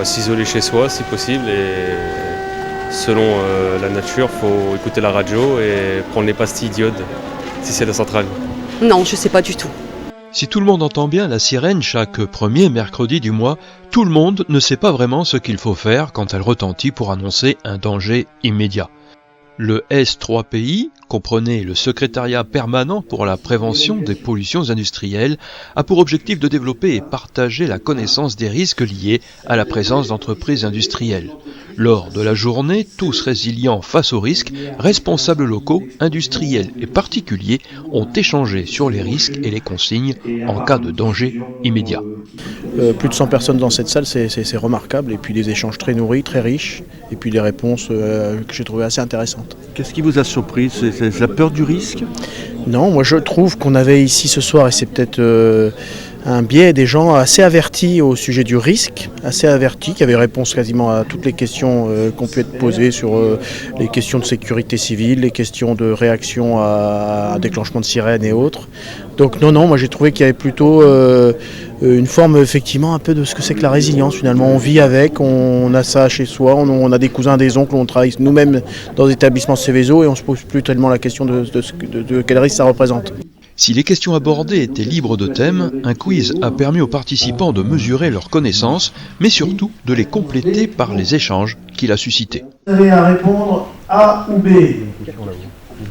S'isoler chez soi si possible et selon la nature, il faut écouter la radio et prendre les pastilles d'iode si c'est la centrale. Non, je sais pas du tout. Si tout le monde entend bien la sirène chaque premier mercredi du mois, tout le monde ne sait pas vraiment ce qu'il faut faire quand elle retentit pour annoncer un danger immédiat. Le S3PI, comprenez le Secrétariat permanent pour la prévention des pollutions industrielles, a pour objectif de développer et partager la connaissance des risques liés à la présence d'entreprises industrielles. Lors de la journée, tous résilients face aux risques, responsables locaux, industriels et particuliers ont échangé sur les risques et les consignes en cas de danger immédiat. Plus de 100 personnes dans cette salle, c'est remarquable. Et puis des échanges très nourris, très riches. Et puis des réponses que j'ai trouvées assez intéressantes. Qu'est-ce qui vous a surpris? C'est la peur du risque? Non, moi je trouve qu'on avait ici ce soir, et c'est peut-être un biais, des gens assez avertis au sujet du risque, assez avertis, qui avaient réponse quasiment à toutes les questions qui ont pu être posées sur les questions de sécurité civile, les questions de réaction à un déclenchement de sirène et autres. Donc non, moi j'ai trouvé qu'il y avait plutôt une forme effectivement un peu de ce que c'est que la résilience finalement. On vit avec, on a ça chez soi, on a des cousins, des oncles, on travaille nous-mêmes dans des établissements Céveso et on ne se pose plus tellement la question de quel risque ça représente. Si les questions abordées étaient libres de thème, un quiz a permis aux participants de mesurer leurs connaissances, mais surtout de les compléter par les échanges qu'il a suscités. Vous avez à répondre A ou B.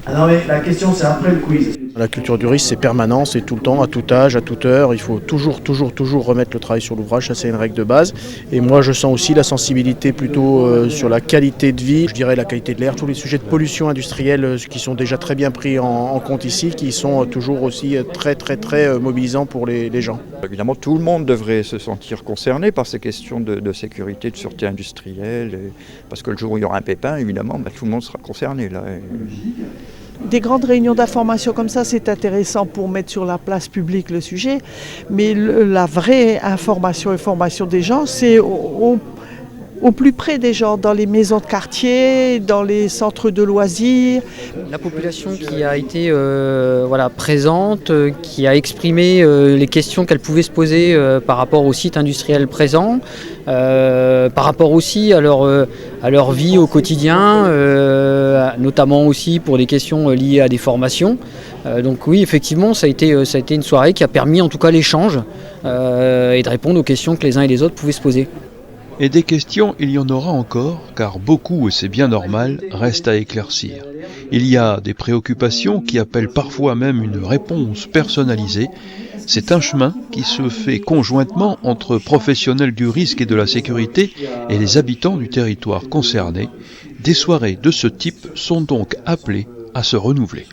Ah non mais la question c'est après le quiz. La culture du risque, c'est permanent, c'est tout le temps, à tout âge, à toute heure. Il faut toujours remettre le travail sur l'ouvrage, ça c'est une règle de base. Et moi je sens aussi la sensibilité plutôt sur la qualité de vie, je dirais la qualité de l'air, tous les sujets de pollution industrielle qui sont déjà très bien pris en compte ici, qui sont toujours aussi très mobilisants pour les gens. Évidemment, tout le monde devrait se sentir concerné par ces questions de sécurité, de sûreté industrielle, parce que le jour où il y aura un pépin, évidemment, tout le monde sera concerné. Là. Des grandes réunions d'information comme ça, c'est intéressant pour mettre sur la place publique le sujet, mais la vraie information et formation des gens, c'est au plus près des gens, dans les maisons de quartier, dans les centres de loisirs. La population qui a été présente, qui a exprimé les questions qu'elle pouvait se poser par rapport au site industriel présent, par rapport aussi à leur vie au quotidien, notamment aussi pour des questions liées à des formations. Donc oui, effectivement, ça a été une soirée qui a permis en tout cas l'échange et de répondre aux questions que les uns et les autres pouvaient se poser. Et des questions, il y en aura encore, car beaucoup, et c'est bien normal, restent à éclaircir. Il y a des préoccupations qui appellent parfois même une réponse personnalisée. C'est un chemin qui se fait conjointement entre professionnels du risque et de la sécurité et les habitants du territoire concerné. Des soirées de ce type sont donc appelées à se renouveler.